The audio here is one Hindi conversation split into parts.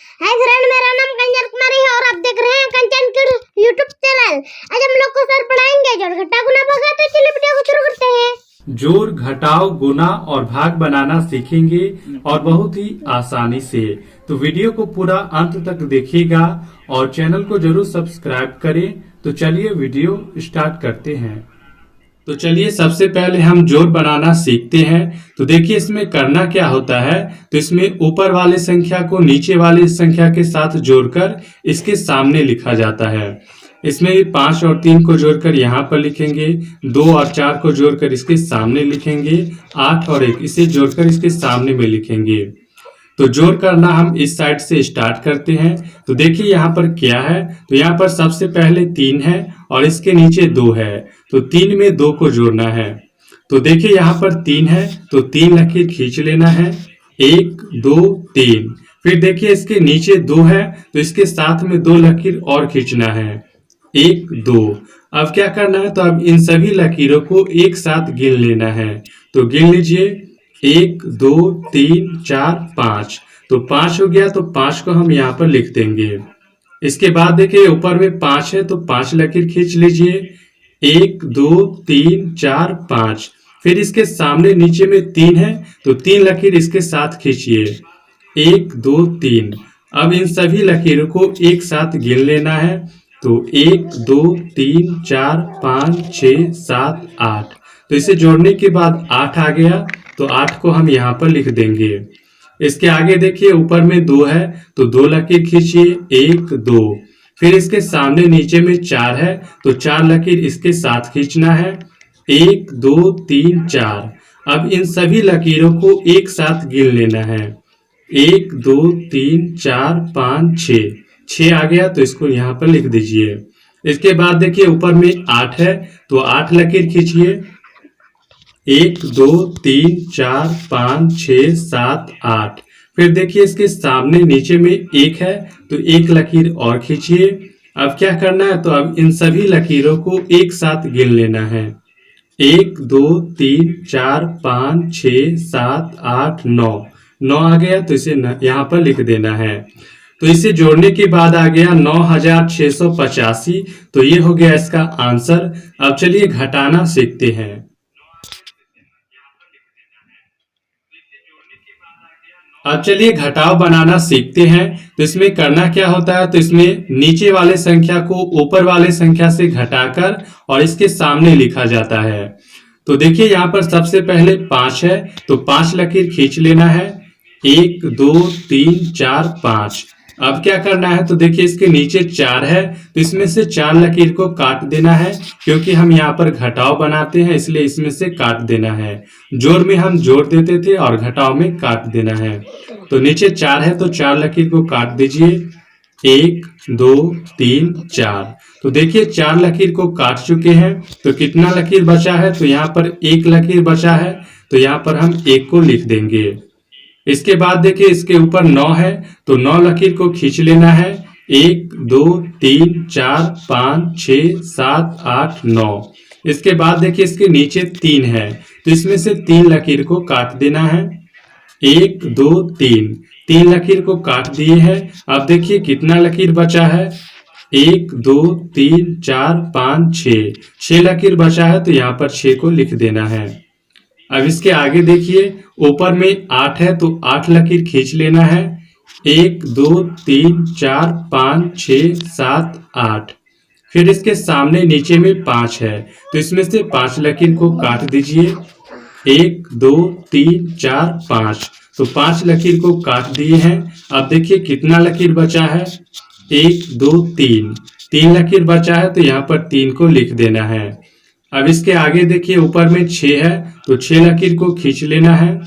हाय फ्रेंड, मेरा नाम कंचन कुमारी है और आप देख रहे हैं कंचन किड्स यूट्यूब चैनल। आज हम लोग को सर पढ़ाएंगे जोड़ घटा गुना भाग। तो चलिए वीडियो को शुरू करते हैं। जोड़ घटाव गुना और भाग बनाना सीखेंगे और बहुत ही आसानी से। तो वीडियो को पूरा अंत तक देखिएगा और चैनल को जरूर सब्सक्राइब करें। तो चलिए वीडियो स्टार्ट करते हैं। तो चलिए सबसे पहले हम जोड़ बनाना सीखते हैं। तो देखिए इसमें करना क्या होता है। तो इसमें ऊपर वाले संख्या को नीचे वाली संख्या के साथ जोड़कर इसके सामने लिखा जाता है। इसमें 5 और 3 को जोड़कर यहाँ पर लिखेंगे, 2 और 4 को जोड़कर इसके सामने लिखेंगे, 8 और 1 इसे जोड़कर इसके सामने में लिखेंगे। तो जोड़ करना हम इस साइड से स्टार्ट करते हैं। तो देखिए यहाँ पर क्या है। तो यहाँ पर सबसे पहले 3 है और इसके नीचे 2 है। तो 3 में 2 को जोड़ना है। तो देखिए यहाँ पर 3 है तो 3 लकीर खींच लेना है, 1 2 3। फिर देखिए इसके नीचे 2 है तो इसके साथ में 2 लकीर और खींचना है, 1 2। अब क्या करना है, तो अब इन सभी लकीरों को एक साथ गिन लेना है। तो गिन लीजिए, 1 2 3 4 5। तो 5 हो गया तो 5 को हम यहाँ पर लिख देंगे। इसके बाद देखिए ऊपर में 5 है तो 5 लकीर खींच लीजिए, 1 2 3 4 5। फिर इसके सामने नीचे में 3 है तो 3 लकीर इसके साथ खींचिए, 1 2 3। अब इन सभी लकीरों को एक साथ गिन लेना है। तो 1 2 3 4 5 6 7 8। तो इसे जोड़ने के बाद 8 आ गया तो 8 को हम यहाँ पर लिख देंगे। इसके आगे देखिए ऊपर में 2 है तो 2 लकीर खींचिए, 1 2। फिर इसके सामने नीचे में 4 है तो 4 लकीर इसके साथ खींचना है, 1 2 3 4। अब इन सभी लकीरों को एक साथ गिन लेना है, 1 2 3 4 5 6 आ गया तो इसको यहाँ पर लिख दीजिए। इसके बाद देखिए ऊपर में 8 है तो 8 लकीर खींचिए, 1 2 3 4 5 6 7 8। फिर देखिए इसके सामने नीचे में 1 है तो 1 लकीर और खींचिए। अब क्या करना है, तो अब इन सभी लकीरों को एक साथ गिन लेना है, 1 2 3 4 5 6 7 8 9 आ गया तो इसे यहाँ पर लिख देना है। तो इसे जोड़ने के बाद आ गया 9685। तो ये हो गया इसका आंसर। अब चलिए घटाना सीखते हैं। अब चलिए घटाव बनाना सीखते हैं। तो इसमें करना क्या होता है, तो इसमें नीचे वाले संख्या को ऊपर वाले संख्या से घटाकर और इसके सामने लिखा जाता है। तो देखिए यहाँ पर सबसे पहले 5 है तो 5 लकीर खींच लेना है, 1 2 3 4 5। अब क्या करना है, तो देखिए इसके नीचे 4 है तो इसमें से 4 लकीर को काट देना है, क्योंकि हम यहाँ पर घटाव बनाते हैं इसलिए इसमें से काट देना है। जोड़ में हम जोड़ देते थे और घटाव में काट देना है। तो नीचे 4 है तो 4 लकीर को काट दीजिए, 1 2 3 4। तो देखिए 4 लकीर को काट चुके हैं। तो कितना लकीर बचा है, तो यहाँ पर 1 लकीर बचा है तो यहाँ पर हम 1 को लिख देंगे। इसके बाद देखिए इसके ऊपर 9 है तो 9 लकीर को खींच लेना है, 1 2 3 4 5 6 7 8 9। इसके बाद देखिए इसके नीचे 3 है तो इसमें से 3 लकीर को काट देना है, 1 2 3 लकीर को काट दिए हैं। अब देखिए कितना लकीर बचा है, 1 2 3 4 5 6 लकीर बचा है तो यहाँ पर 6 को लिख देना है। अब इसके आगे देखिए ऊपर में 8 है तो 8 लकीर खींच लेना है, 1 2 3 4 5 6 7 8। फिर इसके सामने नीचे में 5 है तो इसमें से 5 लकीर को काट दीजिए, 1 2 3 4 5। तो 5 लकीर को काट दिए हैं। अब देखिए कितना लकीर बचा है, 1 2 3 लकीर बचा है तो यहाँ पर 3 को लिख देना है। अब इसके आगे देखिए ऊपर में 6 है तो 6 लकीर को खींच लेना है,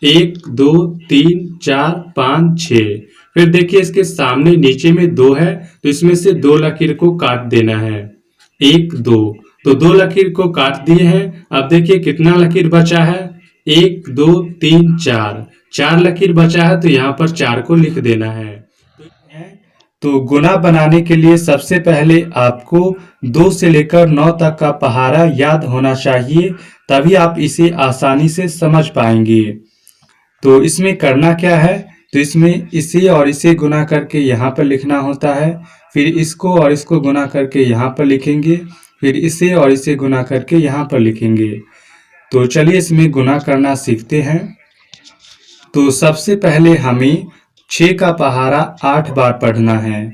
1 2 3 4 5 6। फिर देखिए इसके सामने नीचे में 2 है तो इसमें से 2 लकीर को काट देना है, 1 2। तो 2 लकीर को काट दिए हैं। अब देखिए कितना लकीर बचा है, 1 2 3 4 लकीर बचा है तो यहाँ पर 4 को लिख देना है। तो गुना बनाने के लिए सबसे पहले आपको 2 से लेकर 9 तक का पहाड़ा याद होना चाहिए, तभी आप इसे आसानी से समझ पाएंगे। तो इसमें करना क्या है तो इसमें इसे और इसे गुना करके यहाँ पर लिखना होता है, फिर इसको और इसको गुना करके यहाँ पर लिखेंगे, फिर इसे और इसे गुना करके यहाँ पर लिखेंगे। तो चलिए इसमें गुना करना सीखते हैं। तो सबसे पहले हमें 6 का पहारा 8 बार पढ़ना है।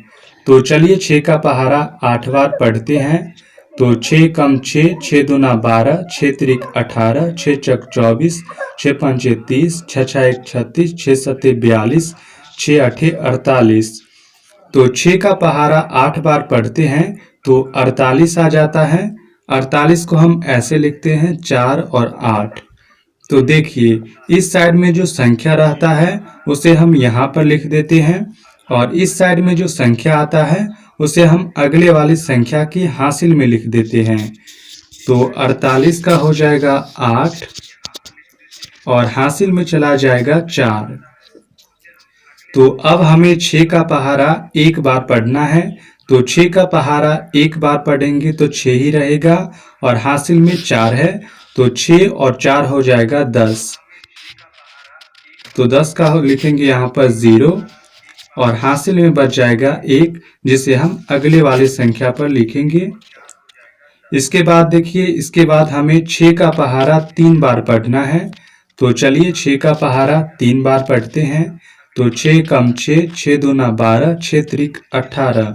तो चलिए 6 का पहारा 8 बार पढ़ते हैं। तो 6 कम 6, 6 दूना 12, 6 त्रिक 18, 6 चक 24, 6 पंचे 30, 6 छः 36, 6 सत्ते 42, 6 अठे 48। तो 6 का पहारा 8 बार पढ़ते हैं तो 48 आ जाता है। 48 को हम ऐसे लिखते हैं 4 और 8। तो देखिए इस साइड में जो संख्या रहता है उसे हम यहाँ पर लिख देते हैं, और इस साइड में जो संख्या आता है उसे हम अगले वाली संख्या की हासिल में लिख देते हैं। तो 48 का हो जाएगा 8 और हासिल में चला जाएगा 4। तो अब हमें 6 का पहारा 1 बार पढ़ना है। तो 6 का पहारा 1 बार पढ़ेंगे तो 6 ही रहेगा, और हासिल में 4 है तो 6 और 4 हो जाएगा 10। तो 10 का लिखेंगे यहाँ पर 0 और हासिल में बच जाएगा 1, जिसे हम अगले वाली संख्या पर लिखेंगे। इसके बाद देखिए, इसके बाद हमें 6 का पहारा 3 बार पढ़ना है। तो चलिए 6 का पहारा 3 बार पढ़ते हैं। तो 6 कम 6, 6 दूना 12, 6 त्रिक 18।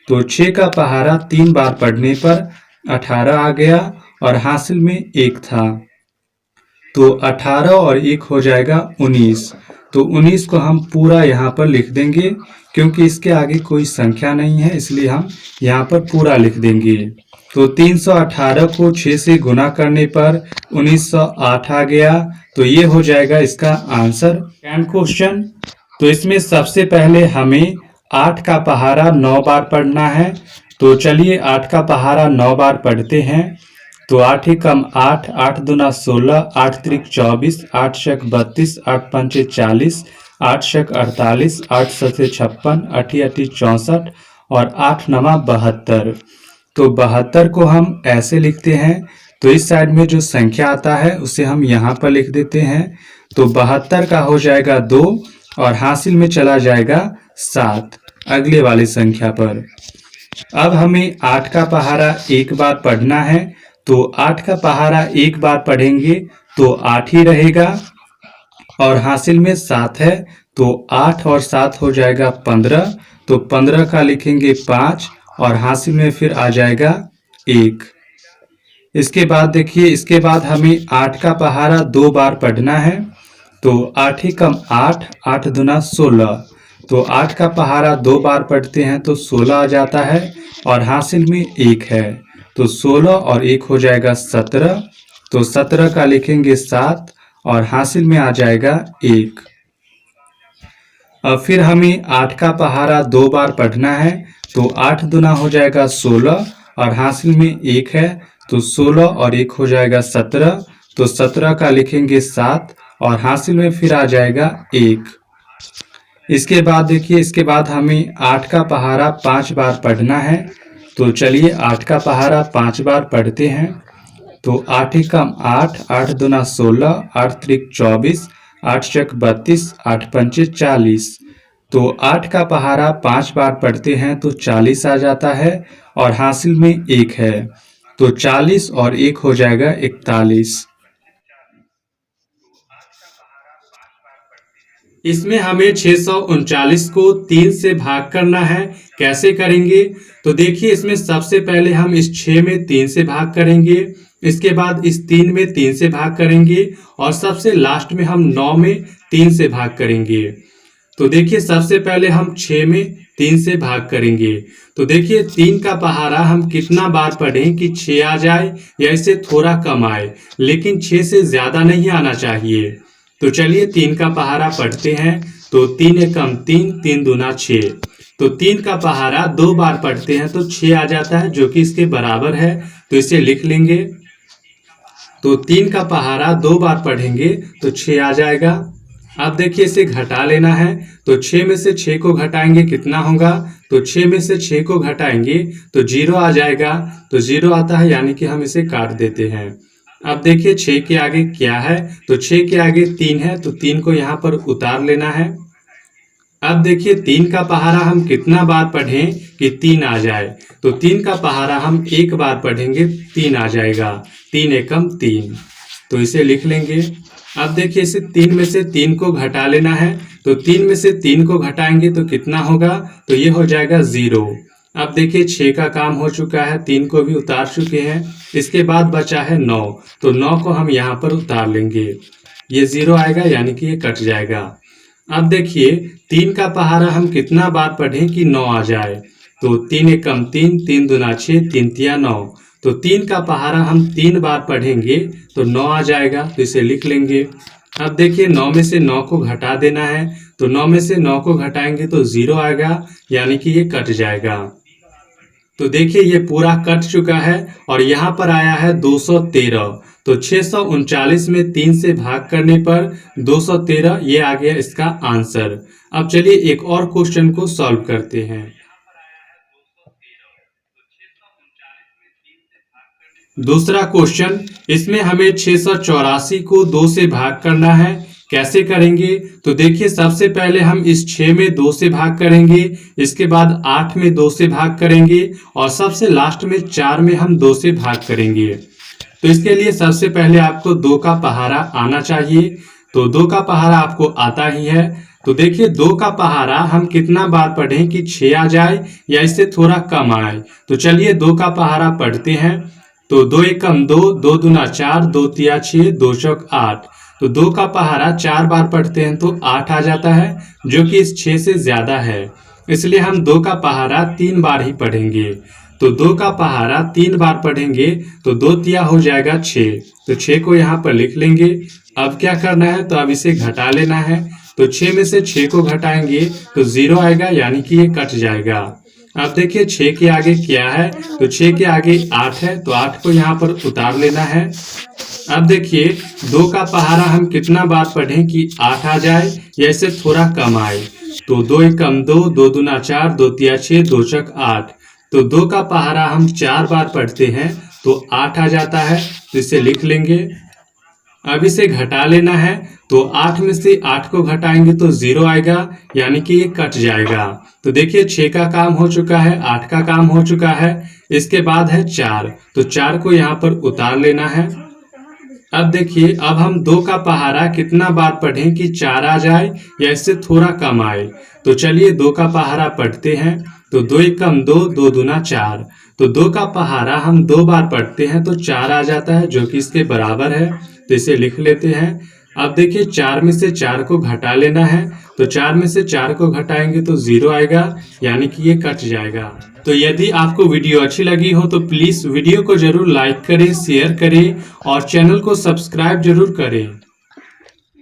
तो 6 का पहारा 3 बार पढ़ने पर 18 आ गया और हासिल में 1 था। तो 18 और 1 हो जाएगा 19। तो 19 को हम पूरा यहाँ पर लिख देंगे, क्योंकि इसके आगे कोई संख्या नहीं है इसलिए हम यहाँ पर पूरा लिख देंगे। तो 318 को 6 से गुना करने पर 1908 आ गया। तो ये हो जाएगा इसका आंसर। सेकंड क्वेश्चन, तो इसमें सबसे पहले हमें 8 का पहारा 9 बार पढ़ना है। तो चलिए 8 का पहारा 9 बार पढ़ते हैं। तो 8 कम 8, 8 दूना 16, 8 त्रिक 24, 8 शक 32, 8 पंचे 40, 8 शक 48, 8 सत्ते 56, 8 अठी 64 और 8 नमा 72। तो 72 को हम ऐसे लिखते हैं। तो इस साइड में जो संख्या आता है उसे हम यहाँ पर लिख देते हैं। तो 72 का हो जाएगा 2 और हासिल में चला जाएगा 7 अगले वाली संख्या पर। अब हमें 8 का पहारा 1 बार पढ़ना है। तो 8 का पहारा 1 बार पढ़ेंगे तो 8 ही रहेगा और हासिल में 7 है। तो 8 और 7 हो जाएगा 15। तो 15 का लिखेंगे 5 और हासिल में फिर आ जाएगा 1। इसके बाद देखिए, इसके बाद हमें 8 का पहारा 2 बार पढ़ना है। तो 8 ही कम 8, 8 दूना 16। तो 8 का पहारा 2 बार पढ़ते हैं तो 16 आ जाता है और हासिल में 1 है। तो 16 और 1 हो जाएगा 17। तो 17 का लिखेंगे 7 और हासिल में आ जाएगा 1। अब फिर हमें 8 का पहारा 2 बार पढ़ना है। तो 8 दूना हो जाएगा 16 और हासिल में 1 है। तो 16 और 1 हो जाएगा 17। तो 17 का लिखेंगे 7 और हासिल में फिर आ जाएगा 1। इसके बाद देखिए, इसके बाद हमें 8 का पहारा 5 बार पढ़ना है। तो चलिए 8 का पहारा 5 बार पढ़ते हैं। तो 8 ही कम 8, 8 दूना 16, 8 त्रिक 24, 8 चक 32, 8 पंचे 40। तो 8 का पहारा 5 बार पढ़ते हैं तो 40 आ जाता है और हासिल में 1 है। तो 40 और 1 हो जाएगा 41। इसमें हमें 639 को 3 से भाग करना है। कैसे करेंगे? तो देखिए, इसमें सबसे पहले हम इस 6 में 3 से भाग करेंगे, इसके बाद इस 3 में 3 से भाग करेंगे और सबसे लास्ट में हम 9 में 3 से भाग करेंगे। तो देखिए, सबसे पहले हम 6 में 3 से भाग करेंगे। तो देखिए 3 का पहारा हम कितना बार पढ़ें कि 6 आ जाए या इससे थोड़ा कम आए, लेकिन 6 से ज्यादा नहीं आना चाहिए। तो चलिए 3 का पहारा पढ़ते हैं। तो 3 एकम 3, 3 दूना 6। तो 3 का पहारा 2 बार पढ़ते हैं तो 6 आ जाता है, जो कि इसके बराबर है। तो इसे लिख लेंगे। तो 3 का पहारा 2 बार पढ़ेंगे तो 6 आ जाएगा। अब देखिए इसे घटा लेना है। तो 6 में से 6 को घटाएंगे कितना होगा? तो 6 में से 6 को घटाएंगे तो 0 आ जाएगा। तो 0 आता है, यानी कि हम इसे काट देते हैं। अब देखिए 6 के आगे क्या है? तो 6 के आगे 3 है, तो 3 को यहाँ पर उतार लेना है। अब देखिए 3 का पहाड़ा हम कितना बार पढ़ें कि 3 आ जाए। तो 3 का पहाड़ा हम एक बार पढ़ेंगे 3 आ जाएगा। 3 एकम 3, तो इसे लिख लेंगे। अब देखिए इसे 3 में से 3 को घटा लेना है। तो 3 में से 3 को घटाएंगे तो कितना होगा, तो ये हो जाएगा 0। अब देखिए 6 का काम हो चुका है, 3 को भी उतार चुके हैं। इसके बाद बचा है 9, तो 9 को हम यहाँ पर उतार लेंगे। ये 0 आएगा यानी कि ये कट जाएगा। अब देखिए 3 का पहाड़ा हम कितना बार पढ़ें कि 9 आ जाए। तो 3 एकम 3, 3 दूना 6, 3 तिया 9। तो 3 का पहाड़ा हम 3 बार पढ़ेंगे तो 9 आ जाएगा, तो इसे लिख लेंगे। अब देखिए 9 में से 9 को घटा देना है। तो 9 में से 9 को घटाएंगे तो 0 आएगा यानी कि ये कट जाएगा। तो देखिए ये पूरा कट चुका है और यहाँ पर आया है 213। तो 639 में 3 से भाग करने पर 213, ये आ गया इसका आंसर। अब चलिए एक और क्वेश्चन को सॉल्व करते हैं। दूसरा क्वेश्चन, इसमें हमें 684 को 2 से भाग करना है। कैसे करेंगे, तो देखिए सबसे पहले हम इस 6 में 2 से भाग करेंगे, इसके बाद 8 में 2 से भाग करेंगे और सबसे लास्ट में 4 में हम 2 से भाग करेंगे। तो इसके लिए सबसे पहले आपको 2 का पहाड़ा आना चाहिए। तो 2 का पहाड़ा आपको आता ही है। तो देखिए 2 का पहाड़ा हम कितना बार पढ़ें कि 6 आ जाए या इससे थोड़ा कम आए। तो चलिए 2 का पहाड़ा पढ़ते हैं। तो 2 एकम 2, 2 दूना 4, 2 तिया 6, 2 चौक 8। तो 2 का पहाड़ा 4 बार पढ़ते हैं तो 8 आ जाता है, जो कि इस 6 से ज्यादा है। इसलिए हम 2 का पहाड़ा 3 बार ही पढ़ेंगे। तो 2 का पहाड़ा 3 बार पढ़ेंगे तो 2 तिया हो जाएगा 6। तो 6 को यहाँ पर लिख लेंगे। अब क्या करना है, तो अब इसे घटा लेना है। तो 6 में से 6 को घटाएंगे तो 0 आएगा यानी कि ये कट जाएगा। अब देखिए 6 के आगे क्या है, तो 6 के आगे 8 है, तो 8 को यहाँ पर उतार लेना है। अब देखिए 2 का पहाड़ा हम कितना बार पढ़ें कि 8 आ जाए या इससे थोड़ा कम आए। तो 2 एकम 2, 2 दूना 4, 2 तिया 6, 2 चौक 8। तो 2 का पहाड़ा हम 4 बार पढ़ते हैं तो 8 आ जाता है, तो इसे लिख लेंगे। अब इसे घटा लेना है। तो 8 में से 8 को घटाएंगे तो 0 आएगा यानी कि ये कट जाएगा। तो देखिए 6 का काम हो चुका है, 8 का काम हो चुका है। इसके बाद है 4, तो 4 को यहाँ पर उतार लेना है। अब देखिए अब हम 2 का पहाड़ा कितना बार पढ़ें कि 4 आ जाए या इससे थोड़ा कम आए। तो चलिए 2 का पहाड़ा पढ़ते हैं। तो 2 एकम 2, 2 दूना 4। तो 2 का पहाड़ा हम 2 बार पढ़ते हैं तो 4 आ जाता है, जो कि इसके बराबर है। तो इसे लिख लेते हैं। अब देखिए 4 में से 4 को घटा लेना है। तो 4 में से 4 को घटाएंगे तो 0 आएगा यानी कि ये कट जाएगा। तो यदि आपको वीडियो अच्छी लगी हो तो प्लीज वीडियो को जरूर लाइक करें, शेयर करें और चैनल को सब्सक्राइब जरूर करें।